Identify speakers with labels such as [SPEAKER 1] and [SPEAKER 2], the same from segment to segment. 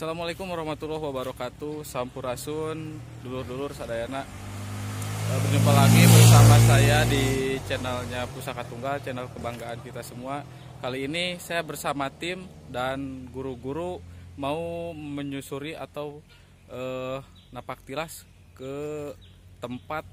[SPEAKER 1] Assalamualaikum warahmatullahi wabarakatuh. Sampurasun, dulur-dulur sadayana. Berjumpa lagi bersama saya di channelnya Pusaka Tunggal, channel kebanggaan kita semua. Kali ini saya bersama tim dan guru-guru mau menyusuri atau napak tilas ke tempat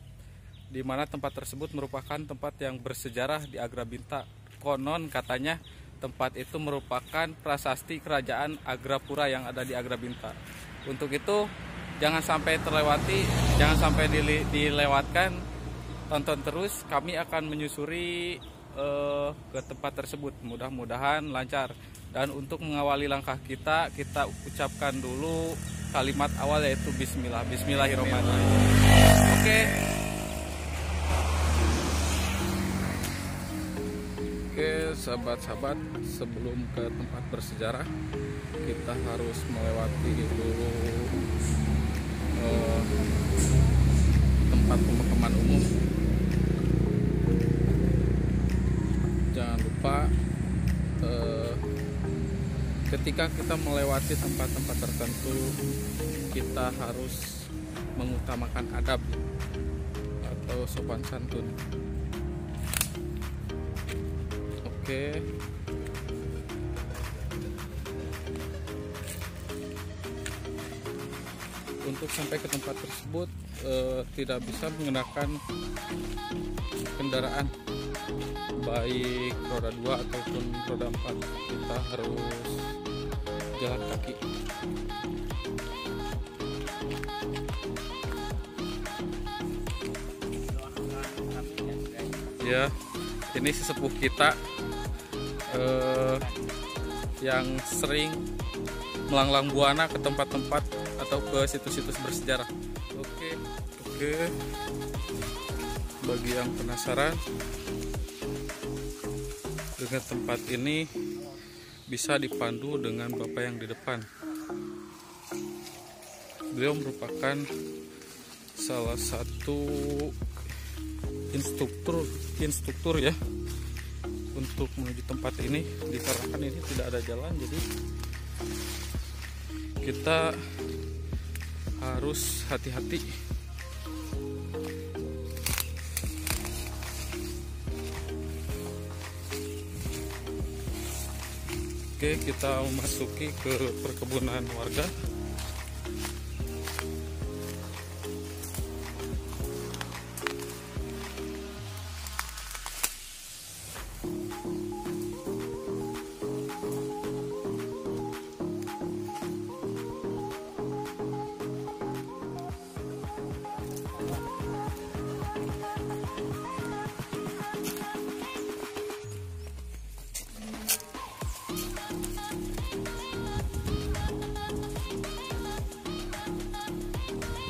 [SPEAKER 1] di mana tempat tersebut merupakan tempat yang bersejarah di Agrabinta. Konon katanya tempat itu merupakan prasasti kerajaan Agrapura yang ada di Agrabinta. Untuk itu jangan sampai terlewati, jangan sampai dilewatkan. Tonton terus, kami akan menyusuri ke tempat tersebut. Mudah-mudahan lancar. Dan untuk mengawali langkah kita ucapkan dulu kalimat awal, yaitu Bismillah. Bismillahirrahmanirrahim. Oke. Oke, sahabat-sahabat, sebelum ke tempat bersejarah kita harus melewati dulu tempat pemakaman umum. Jangan lupa ketika kita melewati tempat-tempat tertentu kita harus mengutamakan adab atau sopan santun. Oke. Untuk sampai ke tempat tersebut tidak bisa menggunakan kendaraan baik roda 2 ataupun roda 4. Kita harus jalan kaki. Ya, ini sesepuh kita yang sering melanglang buana ke tempat-tempat atau ke situs-situs bersejarah. Oke. Bagi yang penasaran dengan tempat ini, bisa dipandu dengan bapak yang di depan. Beliau merupakan salah satu instruktur ya untuk menuju tempat ini, dikarenakan ini tidak ada jalan, jadi kita harus hati-hati. Oke, kita memasuki ke perkebunan warga.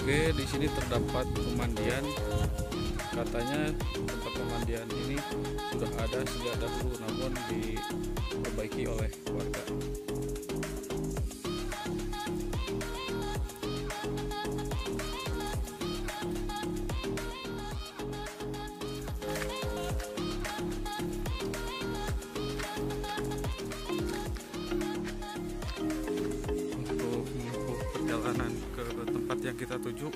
[SPEAKER 1] Oke, di sini terdapat pemandian. Katanya tempat pemandian ini sudah ada sejak dahulu, namun diperbaiki oleh warga. Perjalanan ke tempat yang kita tuju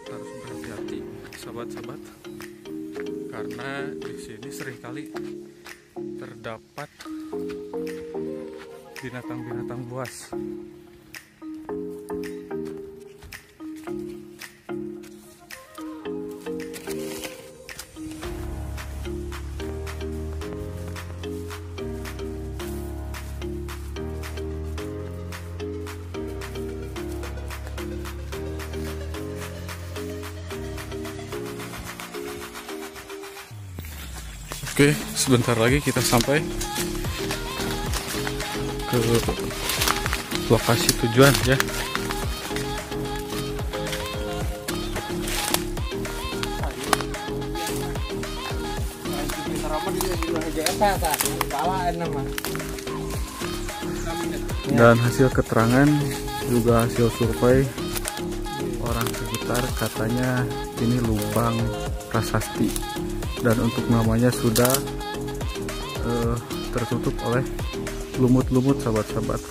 [SPEAKER 1] harus berhati-hati, sahabat-sahabat, karena di sini seringkali terdapat binatang-binatang buas. Oke, sebentar lagi kita sampai ke lokasi tujuan ya. Dan hasil keterangan juga hasil survei orang sekitar, katanya ini lubang prasasti. Dan untuk namanya sudah tertutup oleh lumut-lumut, sahabat-sahabat.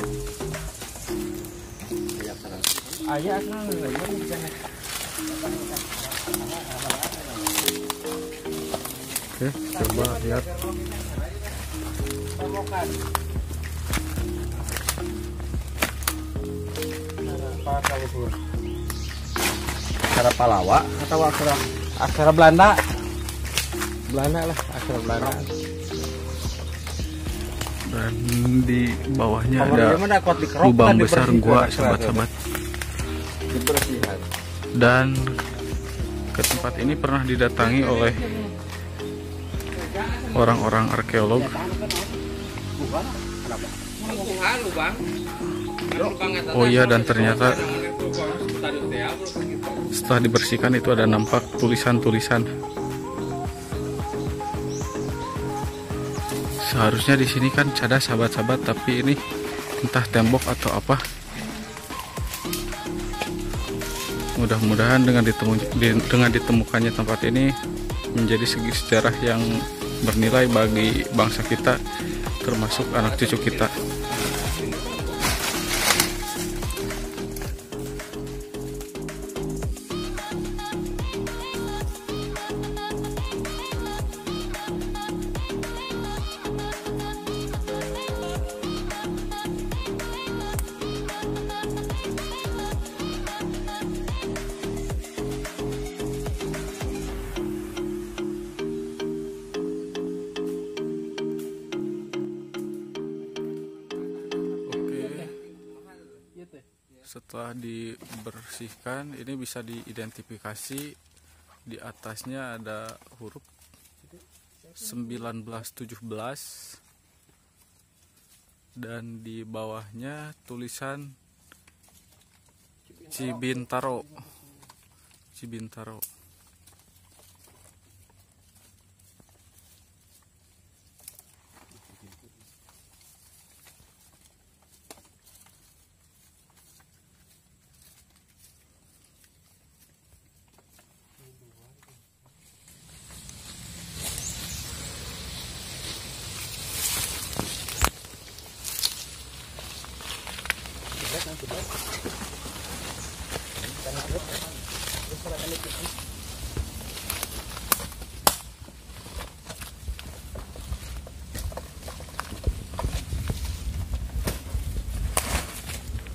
[SPEAKER 2] Ayah kan bisa.
[SPEAKER 1] Oke, coba lihat.
[SPEAKER 2] Aksara Palawa atau aksara Belanda? Belanda lah, aksara Belanda.
[SPEAKER 1] Dan di bawahnya ada lubang besar gua, sahabat-sahabat. Dan ke tempat ini pernah didatangi oleh orang-orang arkeolog. Oh iya, dan ternyata setelah dibersihkan itu ada nampak tulisan-tulisan. Seharusnya di sini kan ada sahabat-sahabat, tapi ini entah tembok atau apa. Mudah-mudahan dengan ditemukannya tempat ini menjadi segi sejarah yang bernilai bagi bangsa kita, termasuk anak cucu kita. Setelah dibersihkan, ini bisa diidentifikasi. Di atasnya ada huruf 1917 dan di bawahnya tulisan Cibintaro. Cibintaro.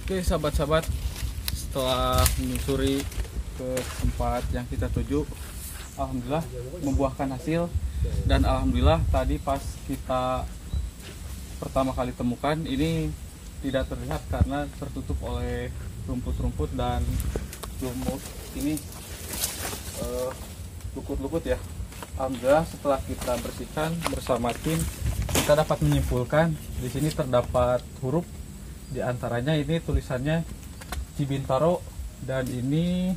[SPEAKER 1] Oke sahabat-sahabat, setelah menyusuri ke tempat yang kita tuju, alhamdulillah membuahkan hasil. Dan alhamdulillah tadi pas kita pertama kali temukan ini tidak terlihat karena tertutup oleh rumput-rumput dan lumut ini lukut-lukut ya. Alhamdulillah setelah kita bersihkan bersama tim, kita dapat menyimpulkan di sini terdapat huruf. Di antaranya ini tulisannya Cibintaro dan ini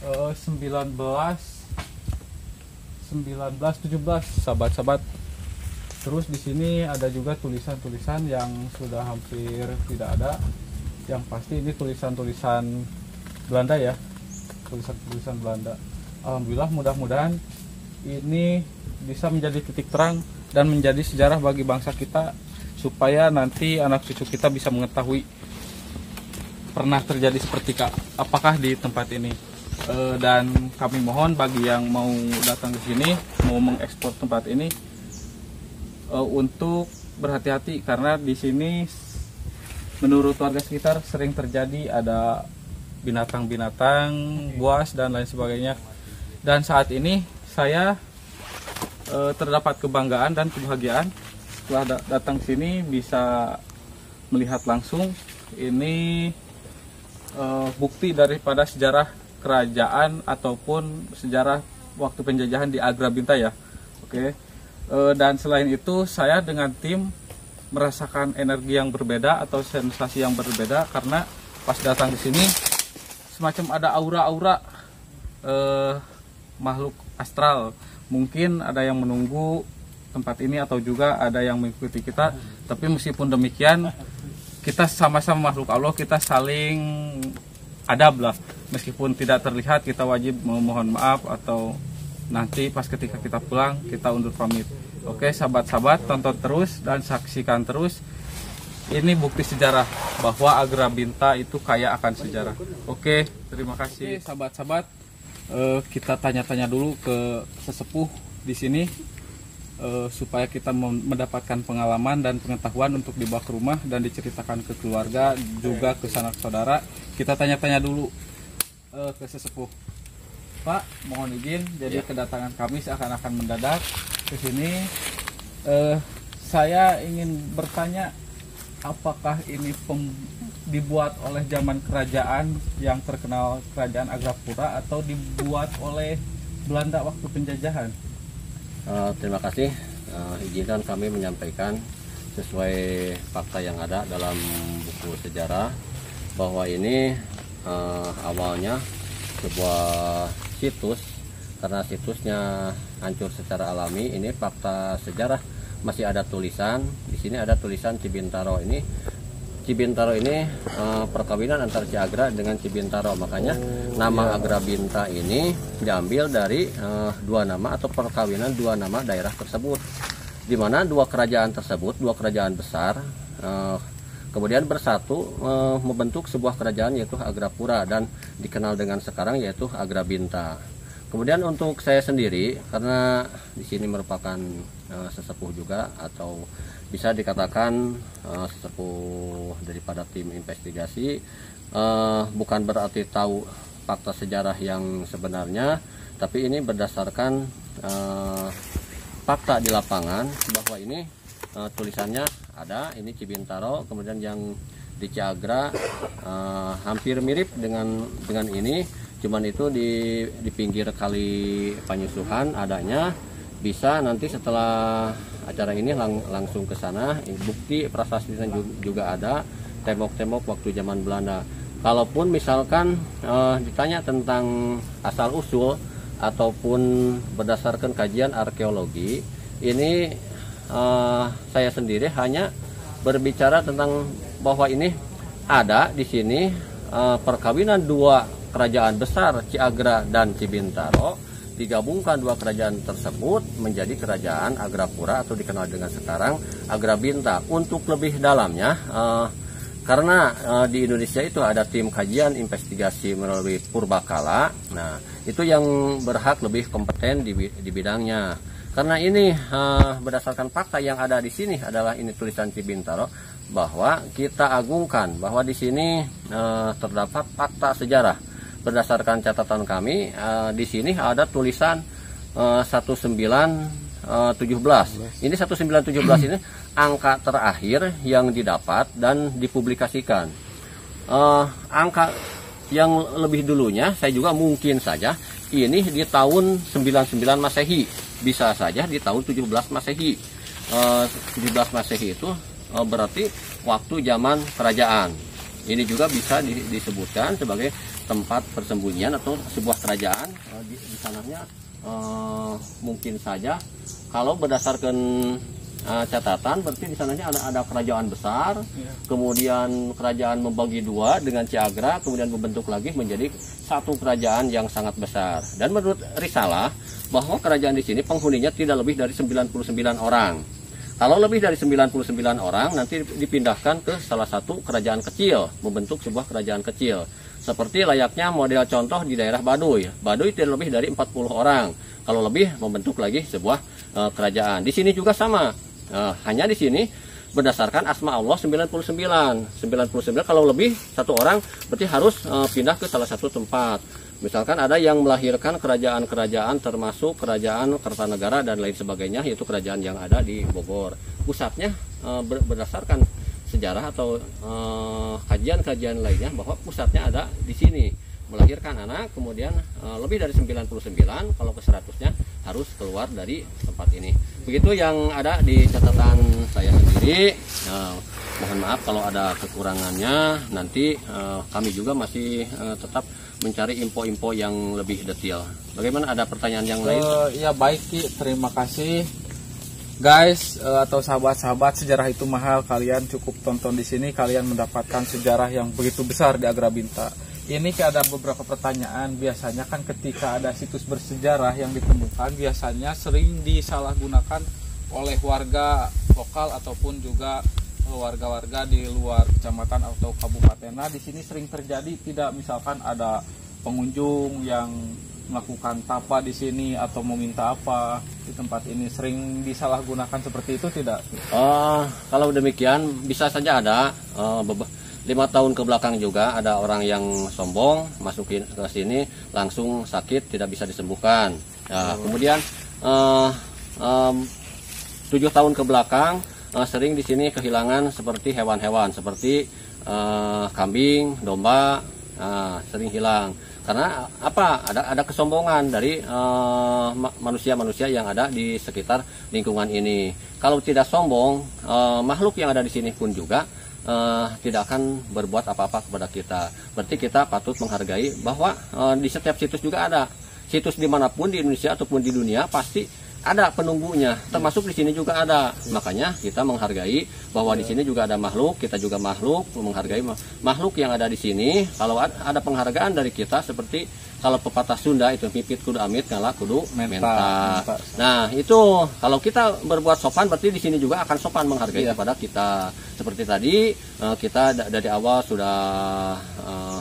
[SPEAKER 1] 1917 sahabat-sahabat. Terus di sini ada juga tulisan-tulisan yang sudah hampir tidak ada. Yang pasti ini tulisan-tulisan Belanda ya. Tulisan-tulisan Belanda. Alhamdulillah, mudah-mudahan ini bisa menjadi titik terang dan menjadi sejarah bagi bangsa kita, supaya nanti anak cucu kita bisa mengetahui pernah terjadi seperti apakah di tempat ini. Dan kami mohon bagi yang mau datang ke sini, mau mengekspor tempat ini, untuk berhati-hati karena di sini menurut warga sekitar sering terjadi ada binatang-binatang, buas dan lain sebagainya. Dan saat ini saya terdapat kebanggaan dan kebahagiaan setelah datang ke sini bisa melihat langsung ini bukti daripada sejarah kerajaan ataupun sejarah waktu penjajahan di Agrabinta ya. Oke. Dan selain itu saya dengan tim merasakan energi yang berbeda atau sensasi yang berbeda karena pas datang ke sini semacam ada aura-aura makhluk astral. Mungkin ada yang menunggu tempat ini atau juga ada yang mengikuti kita, tapi meskipun demikian kita sama-sama makhluk Allah, kita saling adab lah. Meskipun tidak terlihat, kita wajib memohon maaf atau nanti pas ketika kita pulang kita undur pamit. Oke sahabat-sahabat, tonton terus dan saksikan terus ini bukti sejarah bahwa Agrabinta itu kaya akan sejarah. Oke, terima kasih sahabat-sahabat. Kita tanya-tanya dulu ke sesepuh di sini supaya kita mendapatkan pengalaman dan pengetahuan untuk dibawa ke rumah dan diceritakan ke keluarga, juga ke sanak saudara. Kita tanya-tanya dulu ke sesepuh. Pak, mohon izin, jadi kedatangan kami seakan-akan mendadak ke sini. Saya ingin bertanya, apakah ini dibuat oleh zaman kerajaan yang terkenal kerajaan Agrapura atau dibuat oleh Belanda waktu penjajahan?
[SPEAKER 2] Terima kasih. Izinkan kami menyampaikan sesuai fakta yang ada dalam buku sejarah bahwa ini awalnya sebuah situs, karena situsnya hancur secara alami. Ini fakta sejarah, masih ada tulisan di sini, ada tulisan Cibintaro. Cibintaro ini perkawinan antara Ki Agra dengan Cibintaro, makanya nama Agrabinta ini diambil dari dua nama atau perkawinan dua nama daerah tersebut, di mana dua kerajaan tersebut, dua kerajaan besar kemudian bersatu membentuk sebuah kerajaan yaitu Agrapura dan dikenal dengan sekarang yaitu Agrabinta. Kemudian untuk saya sendiri, karena di sini merupakan sesepuh juga atau bisa dikatakan sesepuh daripada tim investigasi, bukan berarti tahu fakta sejarah yang sebenarnya, tapi ini berdasarkan fakta di lapangan bahwa ini tulisannya ada, ini Cibintaro, kemudian yang di Ki Agra hampir mirip dengan ini, cuman itu di pinggir kali Panyusuhan adanya. Bisa nanti setelah acara ini langsung ke sana, bukti prasastinya juga ada, tembok-tembok waktu zaman Belanda. Kalaupun misalkan ditanya tentang asal usul ataupun berdasarkan kajian arkeologi, ini saya sendiri hanya berbicara tentang bahwa ini ada di sini perkawinan dua kerajaan besar, Ki Agra dan Cibintaro, digabungkan dua kerajaan tersebut menjadi kerajaan Agrapura atau dikenal dengan sekarang Agrabinta. Untuk lebih dalamnya, karena di Indonesia itu ada tim kajian investigasi melalui Purbakala, nah itu yang berhak lebih kompeten di bidangnya. Karena ini berdasarkan fakta yang ada di sini adalah ini tulisan Cibintaro, bahwa kita agungkan bahwa di sini terdapat fakta sejarah. Berdasarkan catatan kami, di sini ada tulisan 1917. Ini 1917 ini angka terakhir yang didapat dan dipublikasikan. Angka yang lebih dulunya saya juga mungkin saja ini di tahun 99 Masehi, bisa saja di tahun 17 Masehi. 17 Masehi itu berarti waktu zaman kerajaan. Ini juga bisa disebutkan sebagai tempat persembunyian atau sebuah kerajaan. Di sananya mungkin saja kalau berdasarkan catatan berarti di sananya ada kerajaan besar, kemudian kerajaan membagi dua dengan Ki Agra, kemudian membentuk lagi menjadi satu kerajaan yang sangat besar. Dan menurut risalah bahwa kerajaan di sini penghuninya tidak lebih dari 99 orang. Kalau lebih dari 99 orang nanti dipindahkan ke salah satu kerajaan kecil, membentuk sebuah kerajaan kecil. Seperti layaknya model contoh di daerah Baduy. Baduy tidak lebih dari 40 orang. Kalau lebih membentuk lagi sebuah kerajaan. Di sini juga sama. Hanya di sini berdasarkan asma Allah 99. 99 kalau lebih satu orang berarti harus pindah ke salah satu tempat. Misalkan ada yang melahirkan kerajaan-kerajaan termasuk kerajaan Kertanegara dan lain sebagainya, yaitu kerajaan yang ada di Bogor. Pusatnya berdasarkan sejarah atau kajian-kajian lainnya bahwa pusatnya ada di sini. Melahirkan anak, kemudian lebih dari 99, kalau ke 100-nya harus keluar dari tempat ini. Begitu yang ada di catatan saya sendiri. Mohon maaf kalau ada kekurangannya, nanti kami juga masih tetap mencari info-info yang lebih detail. Bagaimana, ada pertanyaan yang lain?
[SPEAKER 1] Ya baik Ki, terima kasih. Guys atau sahabat-sahabat, sejarah itu mahal. Kalian cukup tonton di sini, kalian mendapatkan sejarah yang begitu besar di Agrabinta. Ini ada beberapa pertanyaan. Biasanya kan ketika ada situs bersejarah yang ditemukan, biasanya sering disalahgunakan oleh warga lokal ataupun juga warga-warga di luar kecamatan atau kabupaten. Nah, di sini sering terjadi tidak, misalkan ada pengunjung yang melakukan tapa di sini atau meminta apa di tempat ini, sering disalahgunakan seperti itu tidak?
[SPEAKER 2] Kalau demikian bisa saja ada. 5 tahun ke belakang juga ada orang yang sombong masukin ke sini langsung sakit tidak bisa disembuhkan. Kemudian 7 tahun ke belakang sering di sini kehilangan seperti hewan-hewan seperti kambing, domba, sering hilang. Karena apa? Ada kesombongan dari manusia-manusia yang ada di sekitar lingkungan ini. Kalau tidak sombong, makhluk yang ada di sini pun juga tidak akan berbuat apa-apa kepada kita. Berarti kita patut menghargai bahwa di setiap situs juga ada. Situs dimanapun di Indonesia ataupun di dunia pasti ada penunggunya, termasuk di sini juga ada. Makanya kita menghargai bahwa di sini juga ada makhluk, kita juga makhluk, menghargai makhluk yang ada di sini. Kalau ada penghargaan dari kita, seperti kalau pepatah Sunda itu pipit kudu amit, ngalah kudu menta. Nah itu kalau kita berbuat sopan, berarti di sini juga akan sopan menghargai kepada kita. Seperti tadi kita dari awal sudah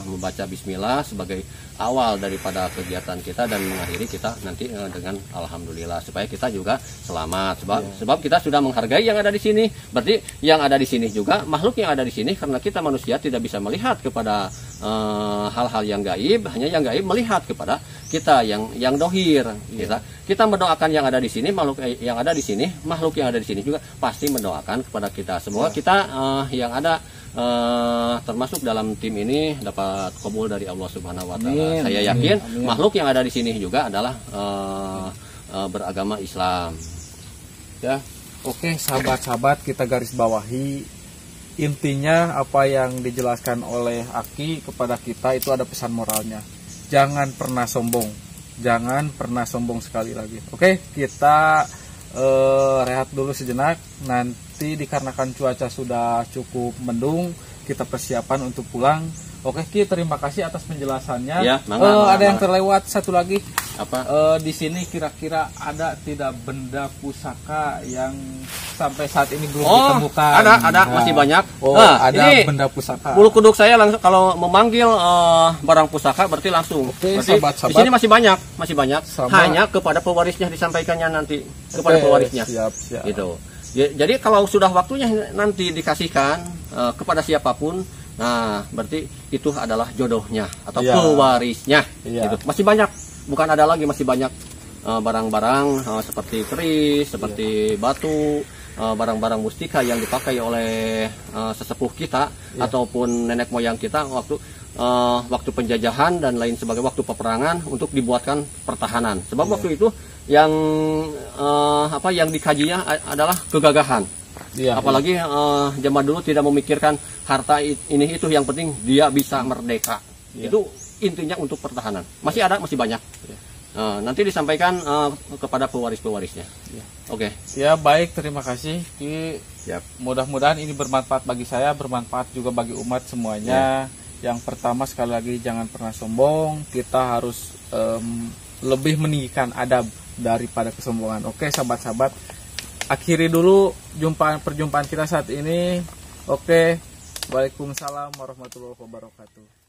[SPEAKER 2] membaca Bismillah sebagai awal daripada kegiatan kita dan mengakhiri kita nanti dengan alhamdulillah, supaya kita juga selamat sebab kita sudah menghargai yang ada di sini. Berarti yang ada di sini juga makhluk yang ada di sini, karena kita manusia tidak bisa melihat kepada hal-hal yang gaib, hanya yang gaib melihat kepada kita yang dohir. Kita mendoakan yang ada di sini, makhluk yang ada di sini, makhluk yang ada di sini juga pasti mendoakan kepada kita. Semoga kita yang ada termasuk dalam tim ini dapat kabul dari Allah Subhanahu wa taala. Saya yakin makhluk yang ada di sini juga adalah beragama Islam.
[SPEAKER 1] Ya. Oke, sahabat-sahabat, kita garis bawahi intinya apa yang dijelaskan oleh Aki kepada kita itu ada pesan moralnya. Jangan pernah sombong. Jangan pernah sombong sekali lagi. Oke, kita rehat dulu sejenak. Nanti dikarenakan cuaca sudah cukup mendung, kita persiapan untuk pulang. Oke Ki, terima kasih atas penjelasannya.
[SPEAKER 2] Ya,
[SPEAKER 1] ada yang terlewat satu lagi.
[SPEAKER 2] Apa?
[SPEAKER 1] Di sini kira-kira ada tidak benda pusaka yang sampai saat ini belum ditemukan?
[SPEAKER 2] Ada, masih banyak.
[SPEAKER 1] Ada ini benda pusaka.
[SPEAKER 2] Bulu kuduk saya langsung kalau memanggil barang pusaka berarti langsung.
[SPEAKER 1] Oke,
[SPEAKER 2] berarti
[SPEAKER 1] sahabat-sahabat.
[SPEAKER 2] Di sini masih banyak.
[SPEAKER 1] Sama.
[SPEAKER 2] Hanya kepada pewarisnya disampaikannya nanti kepada pewarisnya.
[SPEAKER 1] Siap.
[SPEAKER 2] Gitu. Jadi kalau sudah waktunya nanti dikasihkan kepada siapapun, nah berarti itu adalah jodohnya atau pewarisnya. Gitu. Masih banyak, bukan ada lagi, masih banyak barang-barang seperti keris, seperti batu, barang-barang mustika yang dipakai oleh sesepuh kita ataupun nenek moyang kita waktu penjajahan dan lain sebagainya, waktu peperangan untuk dibuatkan pertahanan. Sebab waktu itu yang dikajinya adalah kegagahan. Apalagi zaman dulu tidak memikirkan harta ini itu, yang penting dia bisa merdeka. Itu intinya untuk pertahanan. Masih ada, masih banyak. Nanti disampaikan kepada pewaris-pewarisnya. Oke. Ya, baik, terima kasih Ki. Mudah-mudahan ini bermanfaat bagi saya, bermanfaat juga bagi umat semuanya. Yang pertama, sekali lagi, jangan pernah sombong. Kita harus lebih meninggikan adab daripada kesombongan. Oke, sahabat-sahabat, akhiri dulu perjumpaan kita saat ini. Oke, waalaikumsalam warahmatullahi wabarakatuh.